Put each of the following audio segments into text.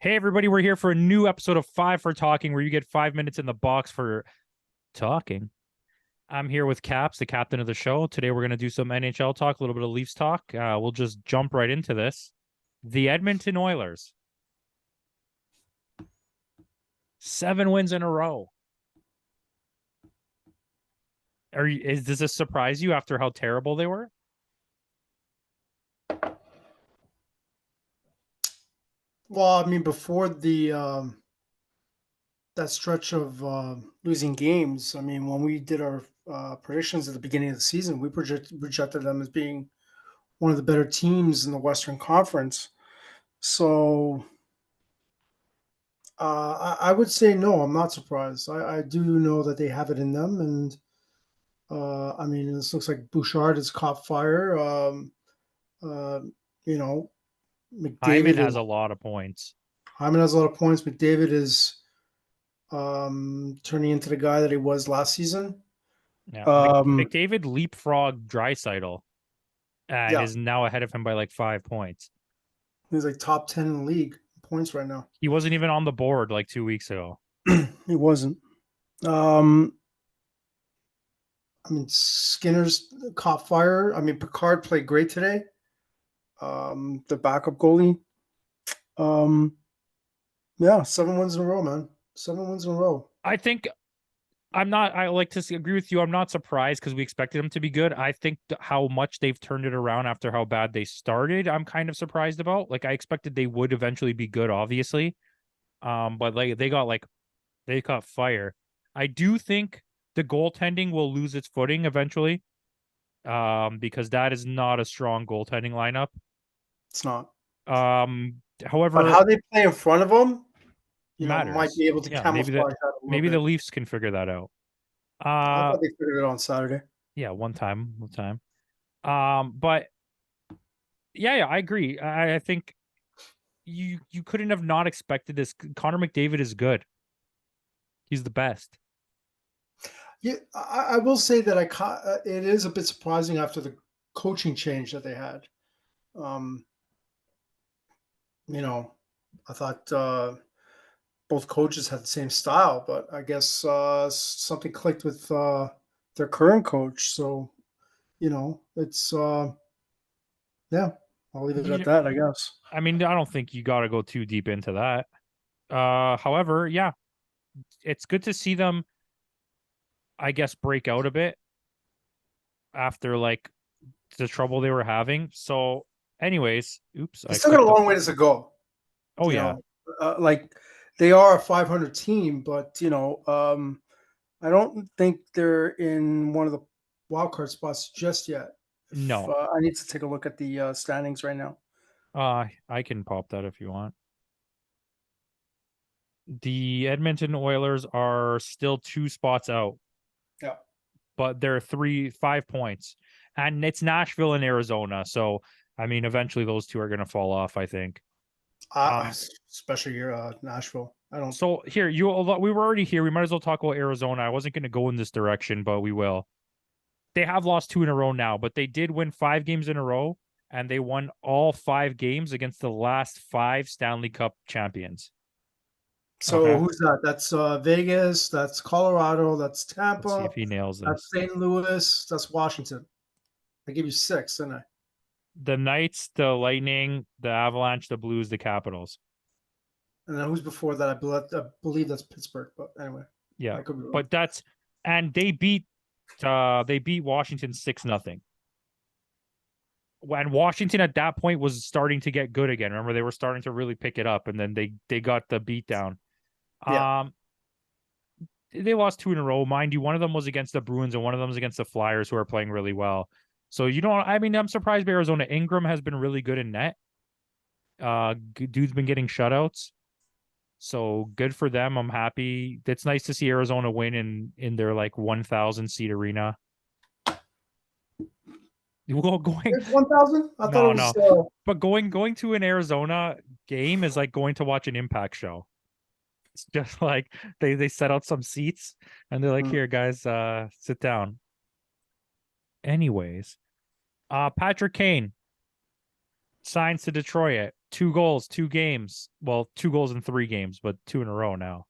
Hey, everybody, we're here for a new episode of Five for Talking, where you get 5 minutes in the box for talking. I'm here with Caps, the captain of the show. Today, we're going to do some NHL talk, a little bit of Leafs talk. We'll just jump right into this. The Edmonton Oilers, 7 wins in a row. Does this surprise you after how terrible they were? Well, I mean, before the that stretch of losing games, I mean, when we did our predictions at the beginning of the season, we projected them as being one of the better teams in the Western Conference. So I would say no, I'm not surprised. I do know that they have it in them, and I mean, this looks like Bouchard has caught fire. Uh, you know, Hyman McDavid has is a lot of points. Hyman has a lot of points. McDavid is turning into the guy that he was last season. Yeah, Um, McDavid leapfrogged Draisaitl and yeah, is now ahead of him by like 5 points. he's like top 10 in the league in points right now. He wasn't even on the board like 2 weeks ago. He wasn't. Um, I mean, Skinner's caught fire. I mean, Picard played great today. The backup goalie. Um, yeah, 7 wins in a row, man. 7 wins in a row. I think I like to agree with you. I'm not surprised because we expected them to be good. I think how much they've turned it around after how bad they started, I'm kind of surprised about. Like I expected they would eventually be good, obviously. But they caught fire. I do think the goaltending will lose its footing eventually. Because that is not a strong goaltending lineup. It's not. But However, how they play in front of them, might matters. be able to Yeah, camouflage that a little maybe the bit. Leafs can figure that out. I Uh thought they figured it out on Saturday. yeah, one time. But yeah, I agree. I think you couldn't have not expected this. Connor McDavid is good. He's the best. Yeah, I will say that it is a bit surprising after the coaching change that they had. Um, you know, I thought both coaches had the same style, but I guess something clicked with their current coach. So it's yeah. I'll leave it You at know, that. I guess. I mean, I don't think you got to go too deep into that. However, yeah, it's good to see them, I guess, break out a bit after like the trouble they were having. So, anyways, oops, They I still got a clicked the. long ways to go. Oh You yeah, know, like they are a 500 team, but I don't think they're in one of the wild card spots just yet. If no. I need to take a look at the standings right now. I can pop that if you want. The Edmonton Oilers are still 2 spots out, Yeah, but they're 5 points, and it's Nashville and Arizona. So, I mean, eventually those two are going to fall off, I think. Um, especially your Nashville. I don't. so here we were already here. We might as well talk about Arizona. I wasn't going to go in this direction, but we will. They have lost 2 in a row now, but they did win 5 games in a row, and they won all 5 games against the last 5 Stanley Cup champions. So Okay. who's that? That's Vegas. That's Colorado. That's Let's see Tampa. if he nails That's this. St. Louis. That's Washington. I give you six, didn't I? The Knights, the Lightning, the Avalanche, the Blues, the Capitals. And then who's before that? I believe that's Pittsburgh. But anyway, Yeah. I could be wrong. But that's and they beat Washington 6-0. When Washington at that point was starting to get good again. Remember, they were starting to really pick it up, and then they got the beat down. Yeah. Um they lost 2 in a row. Mind you, one of them was against the Bruins and one of them was against the Flyers, who are playing really well. So I mean, I'm surprised by Arizona. Ingram has been really good in net. Dude's been getting shutouts. So good for them. I'm happy. It's nice to see Arizona win in their like 1,000 seat arena. Well, going It's 1,000. I thought it no, was. no, but going to an Arizona game is like going to watch an Impact show. It's just like they set out some seats and they're like, Mm. here, guys, sit down. Anyways, Patrick Kane signs to Detroit. 2 goals, 2 games. Well, 2 goals in 3 games, but 2 in a row now.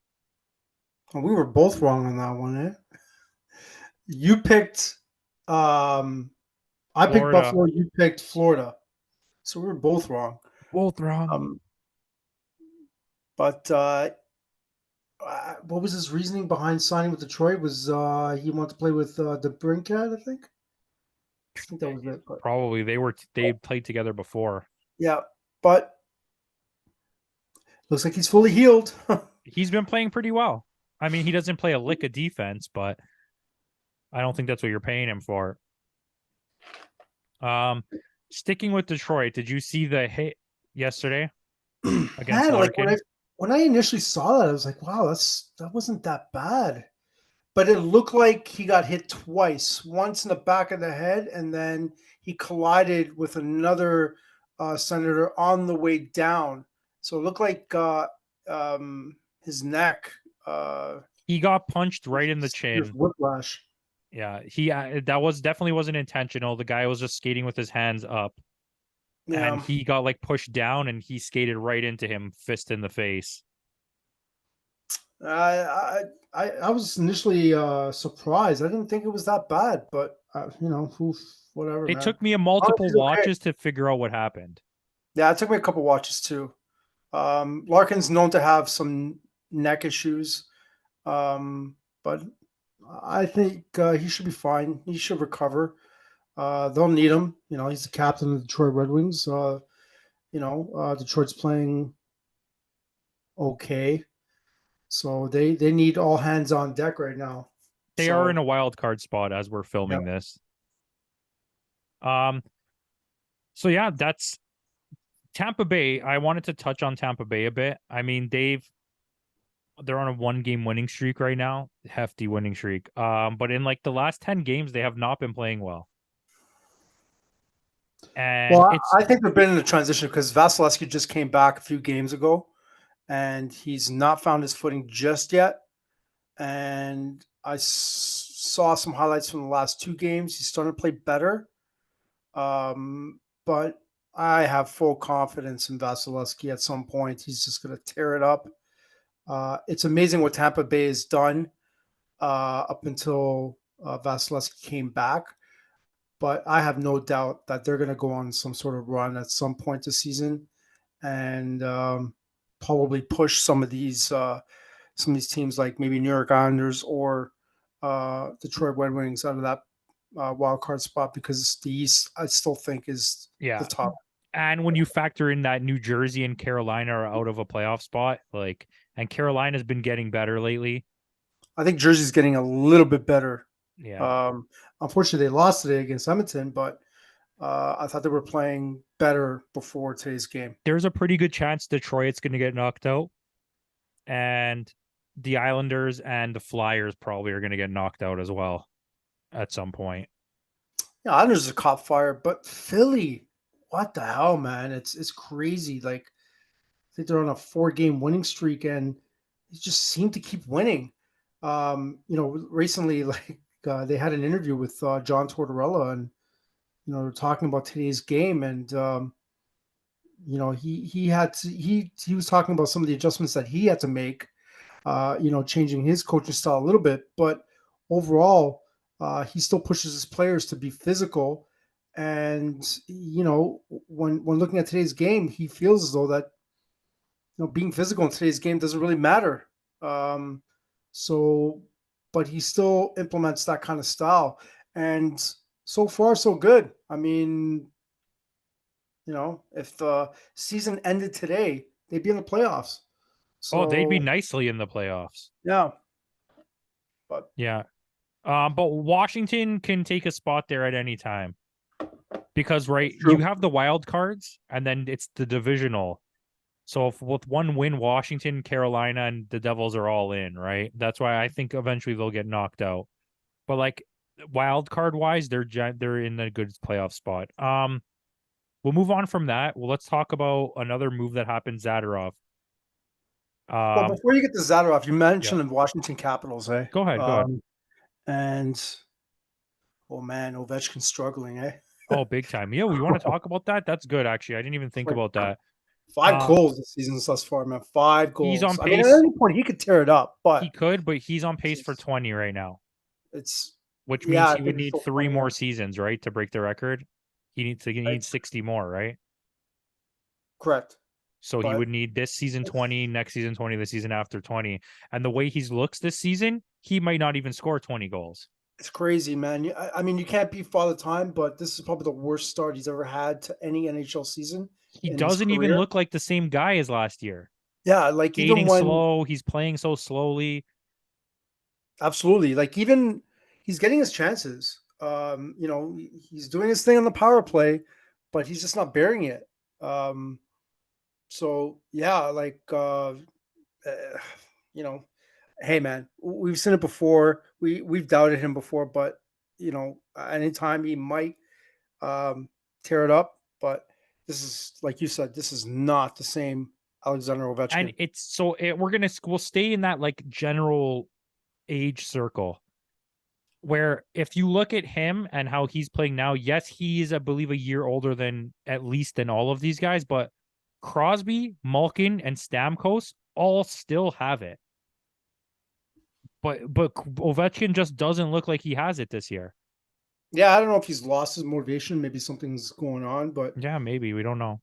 Well, we were both wrong on that one, eh? You picked I picked Florida, Buffalo, you picked Florida. So we were both wrong. both wrong. Um, but what was his reasoning behind signing with Detroit? Was he wanted to play with the Brinkat, I think? I think that was it. But Probably they played together before. yeah, but looks like he's fully healed. He's been playing pretty well. I mean, he doesn't play a lick of defense, but I don't think that's what you're paying him for. Sticking with Detroit, did you see the hit yesterday against Man, like Larkin? when I initially saw that, I was like, wow, that wasn't that bad. But it looked like he got hit twice, once in the back of the head, and then he collided with another senator on the way down. So it looked like his neck He got punched right in the chin. whiplash. Yeah, he that was definitely wasn't intentional. The guy was just skating with his hands up, and Yeah. he got like pushed down, and he skated right into him, fist in the face. I was initially surprised. I didn't think it was that bad, but whatever, It man. took me a As long as multiple he's okay. watches to figure out what happened. Yeah, it took me a couple watches too. Larkin's known to have some neck issues, but I think he should be fine. He should recover. They'll need him. He's the captain of the Detroit Red Wings. Detroit's playing okay, so they need all hands on deck right now. They are in So a wild card spot as we're yeah. filming this. So yeah, that's Tampa Bay. I wanted to touch on Tampa Bay a bit. I mean, they're on a 1-game winning streak right now, hefty winning streak. But in like the last 10 games, they have not been playing well. And Well, it's I think they've been in a transition because Vasilevsky just came back a few games ago, and he's not found his footing just yet. And I saw some highlights from the last 2 games. He's starting to play better, but I have full confidence in Vasilevsky. At some point, he's just going to tear it up. It's amazing what Tampa Bay has done up until Vasilevsky came back. But I have no doubt that they're going to go on some sort of run at some point this season, and probably push some of these teams like maybe New York Islanders or Detroit Red Wings out of that wild card spot, because the East I still think is the yeah. top. And when you factor in that New Jersey and Carolina are out of a playoff spot, and Carolina's been getting better lately. I think Jersey's getting a little bit better. Yeah. Unfortunately, they lost today against Edmonton, but I thought they were playing better before today's game. There's a pretty good chance Detroit's going to get knocked out, and the Islanders and the Flyers probably are going to get knocked out as well at some point. Yeah, Islanders are caught fire, but Philly, what the hell, man? It's crazy. Like, I think they're on a 4-game winning streak, and they just seem to keep winning. Recently, like they had an interview with John Tortorella, and they're talking about today's game, and he was talking about some of the adjustments that he had to make, changing his coaching style a little bit, but overall, he still pushes his players to be physical. And when looking at today's game, he feels as though that being physical in today's game doesn't really matter. So, but he still implements that kind of style, and so far so good. I mean, if the season ended today, they'd be in the playoffs. Oh, they'd be So nicely in the playoffs. yeah, but Yeah. But Washington can take a spot there at any time because, right, you true. have the wild cards and then it's the divisional. So if with one win, Washington, Carolina, and the Devils are all in, right? That's why I think eventually they'll get knocked out. But like wild card wise, they're in a good playoff spot. We'll move on from that. Well, let's talk about another move that happened, Zadorov. Well, before you get to Zadorov, you Yeah. mentioned the Washington Capitals, eh? Go ahead. Go ahead. And oh man, Ovechkin's struggling, eh? Oh, big time. Yeah, we want to talk about that. That's good, actually. I didn't even think Like about that. 5 goals this season thus far, man. 5 He's on goals. I mean, at pace. any point he could tear it up, He but could, but he's on pace for it's 20 right now, it's which yeah, means I he would think it's need so three funny, more man. seasons, right, to break the record. He Right? needs 60 more, right? Correct. So he But would need this season it's 20, next season 20, the season after 20. And the way he looks this season, he might not even score 20 goals. it's crazy, man. I mean, you can't beat Father Time, but this is probably the worst start he's ever had to any NHL season He in his doesn't even career. look like the same guy as last year. Yeah, like even Skating when slow, he's playing so slowly. absolutely, like even he's getting his chances. He's doing his thing on the power play, but he's just not bearing it. Um, so yeah, uh, you know, hey man, we've seen it before. We've doubted him before, but anytime he might tear it up, but this is like you said, this is not the same Alexander And Ovechkin. we'll stay in that like general age circle where if you look at him and how he's playing now, yes, he is, I believe, a year older than at least than all of these guys, but Crosby, Malkin, and Stamkos all still have it. But Ovechkin just doesn't look like he has it this year. Yeah, I don't know if he's lost his motivation. Maybe something's going on, but Yeah, maybe we don't know.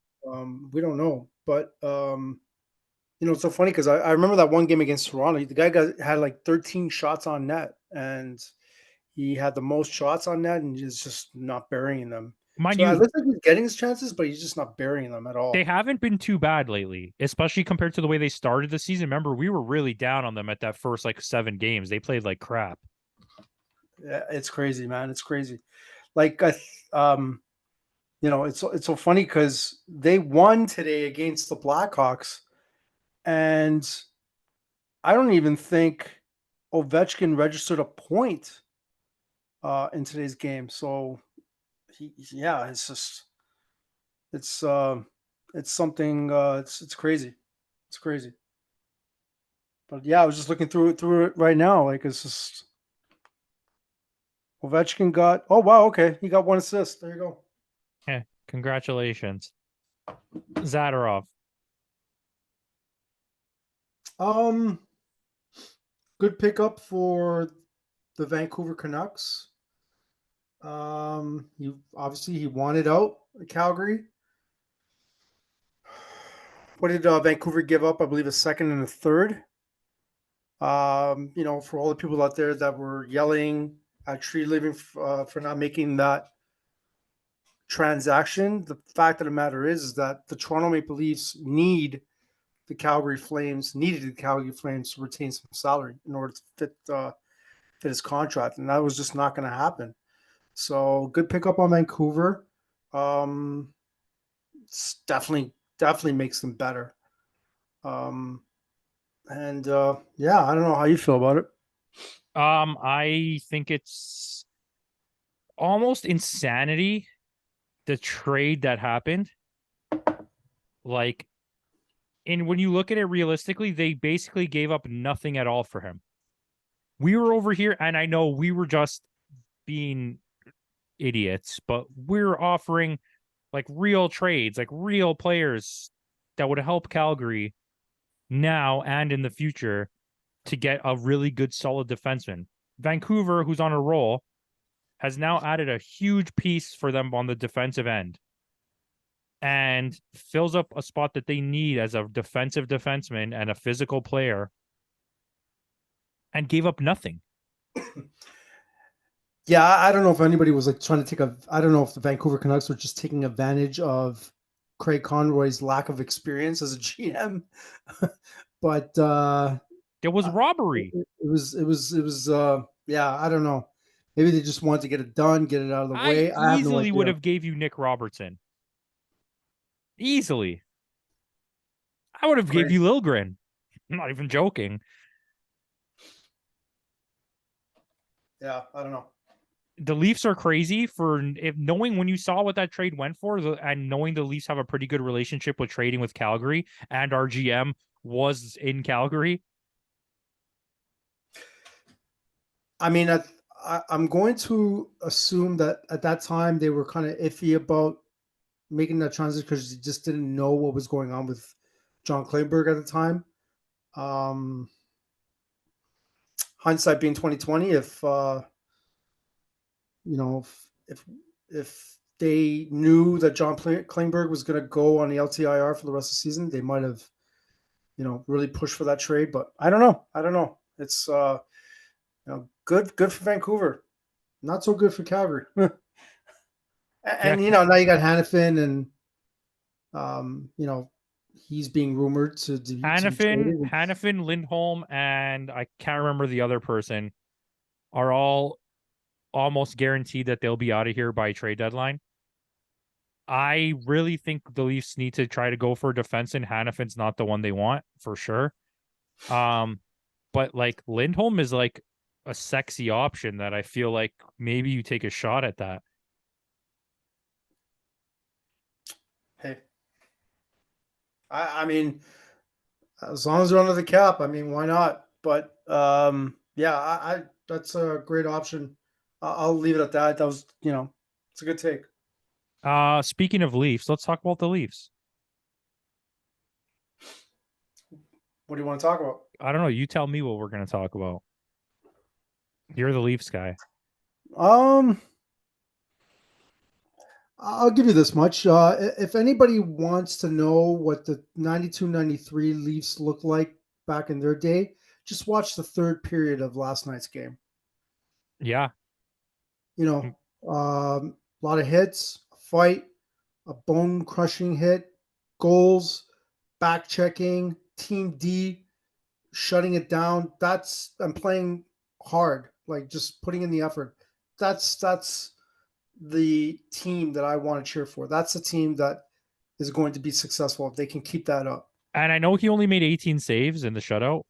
we don't know. But it's so funny because I remember that one game against Toronto. The guy had like 13 shots on net, and he had the most shots on net, and he's just not burying them. Mind So it you, looks like he's getting his chances, but he's just not burying them at they all. haven't been too bad lately, especially compared to the way they started the season. Remember, we were really down on them at that first like 7 games. They played like crap. Yeah, it's crazy, man. It's crazy. Like it's so funny because they won today against the Blackhawks, and I don't even think Ovechkin registered a point in today's game. So yeah, it's uh, it's something. It's crazy. It's crazy. But yeah, I was just looking through it right now. Like it's just Ovechkin got. Oh wow, okay, he got 1 assist. There you go. Congratulations, Zadorov. Um, Good pickup for the Vancouver Canucks. He wanted out Calgary. What did Vancouver give up? I believe a second and a third. For all the people out there that were yelling at Tree Living for not making that transaction, the fact of the matter is that the Toronto Maple Leafs needed the Calgary Flames to retain some salary in order to fit his contract, and that was just not going to happen. So good pickup on Vancouver. Um, it's definitely makes them better. And yeah, I don't know how you feel about it. I think it's almost insanity the trade that happened. Like, and when you look at it realistically, they basically gave up nothing at all for him. We were over here, and I know we were just being idiots, but we're offering like real trades, like real players that would help Calgary now and in the future to get a really good, solid defenseman. Vancouver, who's on a roll, has now added a huge piece for them on the defensive end and fills up a spot that they need as a defensive defenseman and a physical player and gave up nothing. Yeah, I don't know if anybody was like trying to I don't know if the Vancouver Canucks were just taking advantage of Craig Conroy's lack of experience as a GM, but It was it, robbery. it was yeah, I don't know. Maybe they just wanted to get it done, get it out of the I way. I have no easily would idea. have gave you Nick Robertson. Easily. I would have gave you Crazy. Lilgren. I'm not even joking. Yeah, I don't know. The Leafs are crazy for if knowing when you saw what that trade went for and knowing the Leafs have a pretty good relationship with trading with Calgary and our GM was in Calgary. I mean, I'm going to assume that at that time they were kind of iffy about making that transition because he just didn't know what was going on with John Klingberg at the time. Hindsight being 2020, if you know, if they knew that John Klingberg was going to go on the LTIR for the rest of the season, they might have, really pushed for that trade. But I don't know. It's good for Vancouver, not so good for Calgary. Yeah, And now you got Hannafin, and he's being rumored to be traded. Hannafin, Lindholm, and I can't remember the other person are all almost guaranteed that they'll be out of here by trade deadline. I really think the Leafs need to try to go for a defense, and Hannafin's not the one they want for sure. But like Lindholm is like a sexy option that I feel like maybe you take a shot at that. Hey, I mean, as long as they're under the cap, I mean, why not? But yeah, I that's a great option. I'll leave it at that. That was, it's a good take. Speaking of Leafs, let's talk about the Leafs. What do you want to talk about? I don't know. You tell me what we're going to talk about. You're the Leafs guy. I'll give you this much. If anybody wants to know what the 92-93 Leafs looked like back in their day, just watch the third period of last night's game. Yeah. A lot of hits, a fight, a bone-crushing hit, goals, back checking, Team D, shutting it down. I'm playing hard, like just putting in the effort. That's the team that I want to cheer for. That's the team that is going to be successful if they can keep that up. And I know he only made 18 saves in the shutout,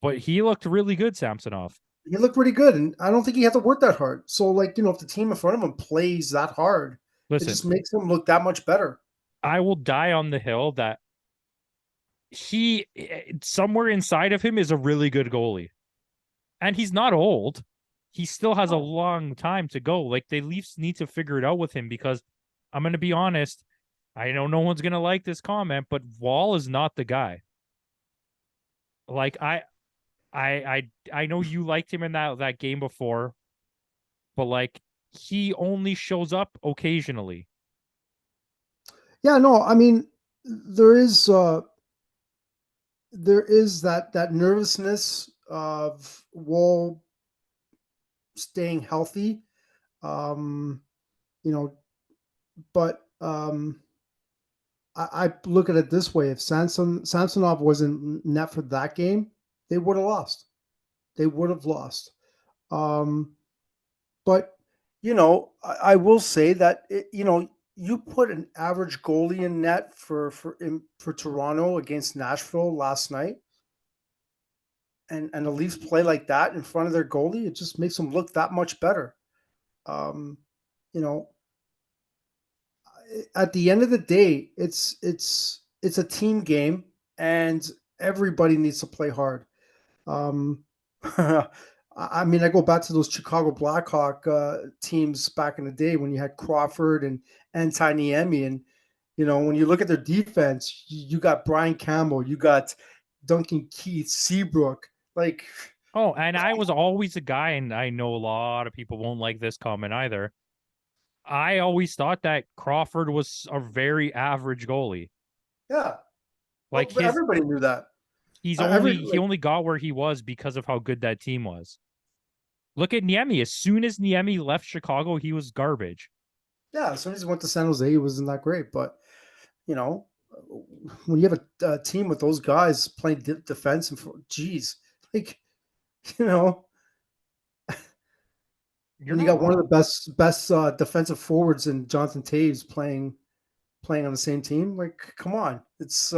but he looked really good, Samsonov. He looked pretty good, and I don't think he had to work that hard. So, if the team in front of him plays that hard, it just makes him look that much better. I will die on the hill that he, somewhere inside of him, is a really good goalie. And he's not old. He still has a long time to go. Like, the Leafs need to figure it out with him, because I'm going to be honest, I know no one's going to like this comment, but Wall is not the guy. Like, I know you liked him in that game before, but like, he only shows up occasionally. Yeah, no, I mean, there is that nervousness of Wall staying healthy, but I look at it this way: if Samsonov wasn't net for that game, they would have lost. But I will say that you put an average goalie in net for Toronto against Nashville last night, and the Leafs play like that in front of their goalie, it just makes them look that much better. At the end of the day, it's a team game, and everybody needs to play hard. I mean, I go back to those Chicago Blackhawk teams back in the day when you had Crawford and Niemi, and when you look at their defense, you got Brian Campbell, you got Duncan Keith, Seabrook, like. Oh, and I was always a guy, and I know a lot of people won't like this comment either. I always thought that Crawford was a very average goalie. Yeah, like everybody knew that. He only got where he was because of how good that team was. Look at Niemi. As soon as Niemi left Chicago, he was garbage. Yeah, as soon as he went to San Jose, he wasn't that great. But when you have a team with those guys playing defense, and geez, like when you got one of the best defensive forwards in Jonathan Toews playing on the same team, like, come on, it's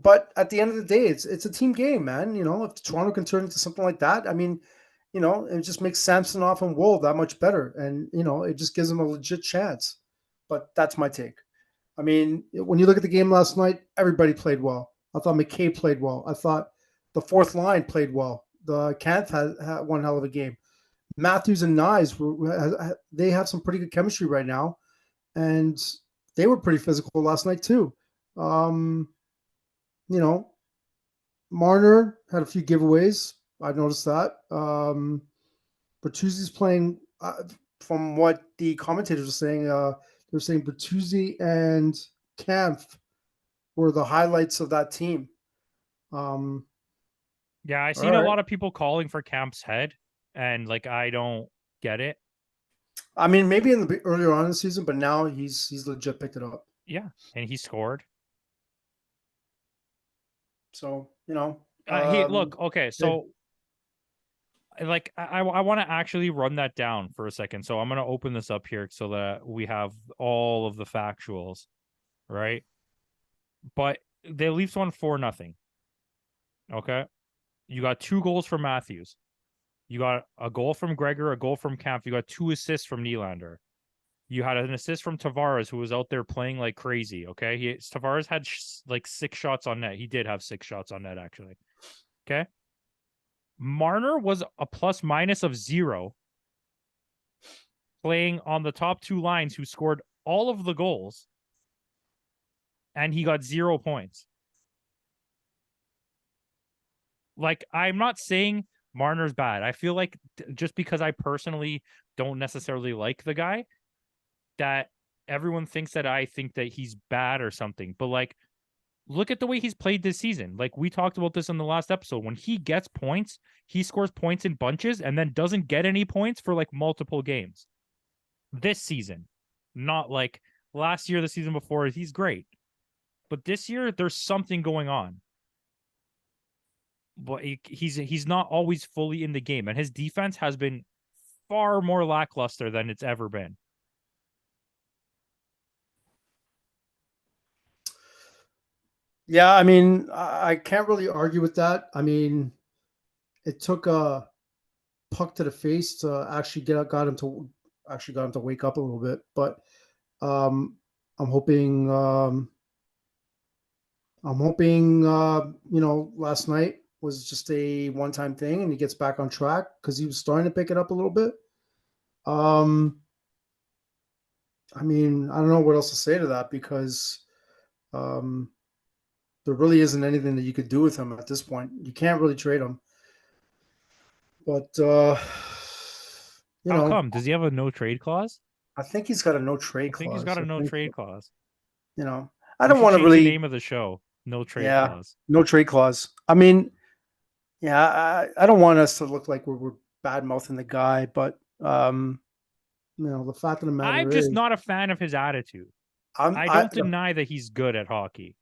but at the end of the day, it's a team game, man. If Toronto can turn into something like that, I mean, it just makes Samsonov and Woll that much better, and it just gives them a legit chance. But that's my take. I mean, when you look at the game last night, everybody played well. I thought McKay played well. I thought the fourth line played well. The Kampf had one hell of a game. Matthews and Nyes they have some pretty good chemistry right now, and they were pretty physical last night too. You know, Marner had a few giveaways. I noticed that. Bertuzzi's playing. From what the commentators were saying, they were saying Bertuzzi and Kampf were the highlights of that team. Yeah, I All seen a right. lot of people calling for Camp's head, and like I don't get it. I mean, maybe in the earlier on in the season, but now he's legit picked it up. Yeah, and he scored. So He look okay. yeah. So like I want to actually run that down for a second. So I'm gonna open this up here so that we have all of the factuals, right? But the Leafs won 4-0. Okay, you got 2 goals from Matthews. You got a goal from Gregor, a goal from Camp. You got 2 assists from Nylander. You had an assist from Tavares, who was out there playing like crazy. Okay, Tavares had like 6 shots on net. He did have 6 shots on net, actually. Okay, Marner was a plus minus of 0, playing on the top 2 lines, who scored all of the goals, and he got 0 points. Like, I'm not saying Marner's bad. I feel like just because I personally don't necessarily like the guy, that everyone thinks that I think that he's bad or something. But like, look at the way he's played this season. Like, we talked about this in the last episode. When he gets points, he scores points in bunches and then doesn't get any points for like multiple games. This season, not like last year, the season before, he's great. But this year, there's something going on. But he's not always fully in the game, and his defense has been far more lackluster than it's ever been. Yeah, I mean, I can't really argue with that. I mean, it took a puck to the face to actually got him to wake up a little bit. But um, I'm hoping last night was just a one-time thing and he gets back on track because he was starting to pick it up a little bit. I mean, I don't know what else to say to that because there really isn't anything that you could do with him at this point. You can't really trade him. But How come? Does he have a no trade clause? I think he's got a no I trade think he's clause. got a no trade clause. I We don't should want to change the really. name of the show. No trade Yeah, clause. no trade clause. I mean, yeah, I don't want us to look like we're bad mouthing the guy, but the fact of the I'm matter just is, not a fan of his attitude. I'm I I don't deny that he's good at hockey.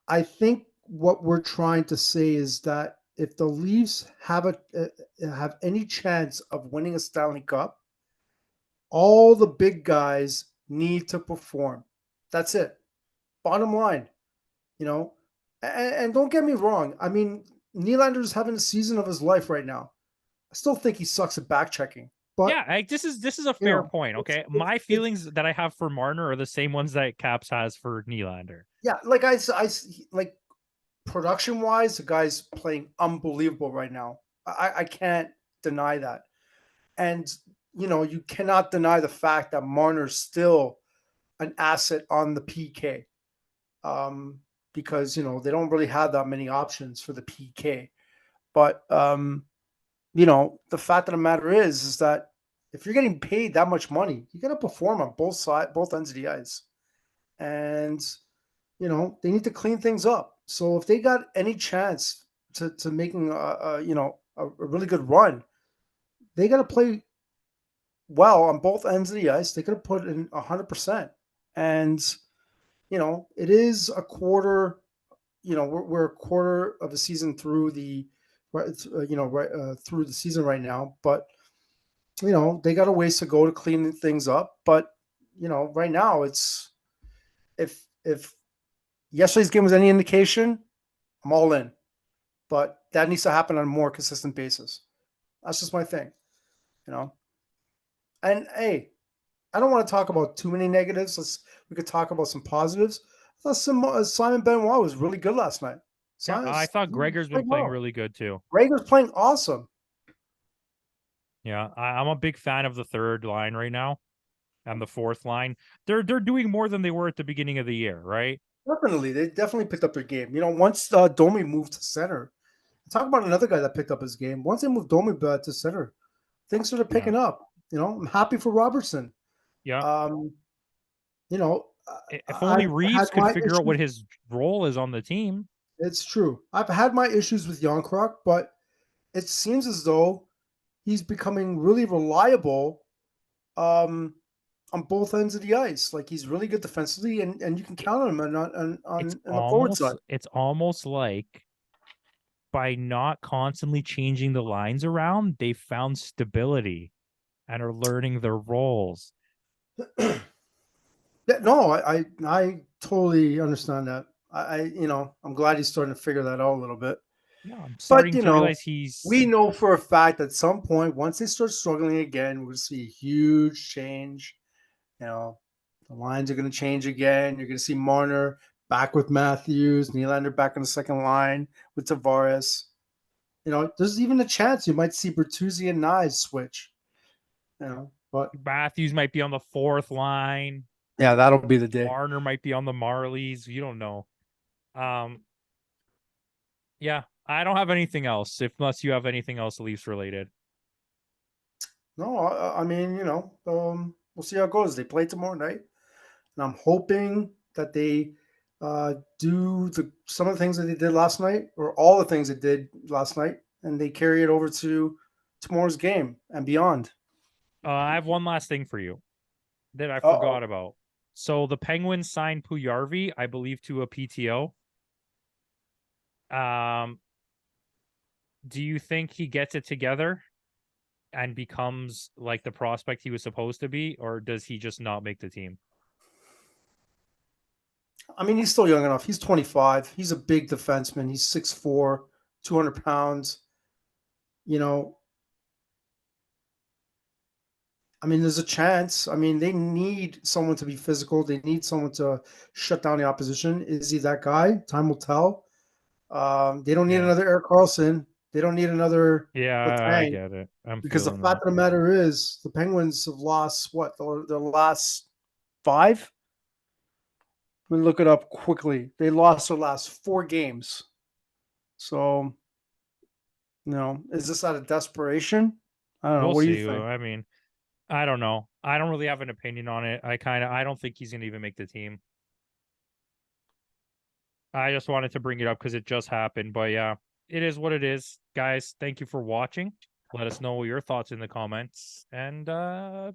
I think what we're trying to say is that if the Leafs have any chance of winning a Stanley Cup, all the big guys need to perform. That's it. Bottom line, you know. And don't get me wrong. I mean, Nylander's having a season of his life right now. I still think he sucks at back checking, but Yeah, this is a fair point. it's, Okay, it's, my it's feelings that I have for Marner are the same ones that Caps has for Nylander. yeah. Like like production wise, the guy's playing unbelievable right now. I can't deny that, and you cannot deny the fact that Marner's still an asset on the PK. Because they don't really have that many options for the PK. But the fact of the matter is that if you're getting paid that much money, you got to perform on both ends of the ice, and they need to clean things up. So if they got any chance to making a really good run, they got to play well on both ends of the ice. They got to put in 100%, and it is a quarter. We're a quarter of the season through the through the season right now, but they got a ways to go to clean things up. But right now it's if yesterday's game was any indication, I'm all in. But that needs to happen on a more consistent basis. That's just my thing, you know. And hey, I don't want to talk about too many negatives. We could talk about some positives. I thought Simon Benoit was really good last night. Yeah, Simon I thought Gregor's been played playing well. really good too. Rager's playing awesome. Yeah, I'm a big fan of the third line right now and the fourth line. They're doing more than they were at the beginning of the year, right? Definitely, they definitely picked up their game. You know, once Domi moved to center, talk about another guy that picked up his game. Once they moved Domi back to center, things started Yeah. picking up. You know, I'm happy for Robertson. Yeah. Um, you know, If only I've had Reeves could my figure out what issues. his role is on the team. It's true. I've had my issues with Yonkrock, but it seems as though he's becoming really reliable um, on both ends of the ice. Like he's really good defensively, and you can count on him on the forward side. It's almost like by not constantly changing the lines around, they found stability and are learning their roles. Yeah, no, I totally understand that. I'm glad he's starting to figure that out a little bit. Yeah, I'm But starting to realize we he's know for a fact at some point, once they start struggling again, we're going to see a huge change. You know, the lines are going to change again. You're going to see Marner back with Matthews, Nylander back on the second line with Tavares. You know, there's even a chance you might see Bertuzzi and Nye switch. You know, but Matthews might be on the fourth line. yeah, that'll be the day. Marner might be on the Marlies. You don't know. Um, yeah, I don't have anything else. If unless you have anything else Leafs related. No, I mean, we'll see how it goes. They play tomorrow night, and I'm hoping that they do some of the things that they did last night, or all the things they did last night, and they carry it over to tomorrow's game and beyond. I have one last thing for you that I Uh-oh. forgot about. So the Penguins signed Puyarvi, I believe, to a PTO. Um, do you think he gets it together and becomes like the prospect he was supposed to be, or does he just not make the team? I mean, he's still young enough. He's 25. He's a big defenseman. He's 6'4", 200 pounds. You know, I mean, there's a chance. I mean, they need someone to be physical. They need someone to shut down the opposition. Is he that guy? Time will tell. They don't need Yeah. another Eric Carlson. They don't need another Yeah, I Letang, get it. I'm because the feeling fact that. of the matter is the Penguins have lost what the last five. Let me look it up quickly. They lost their last 4 games. So, is this out of desperation? I don't know. We'll What do you see. think? I mean, I don't know. I don't really have an opinion on it. I don't think he's gonna even make the team. I just wanted to bring it up because it just happened. But yeah, it is what it is. Guys, thank you for watching. Let us know your thoughts in the comments and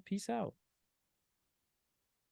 peace out.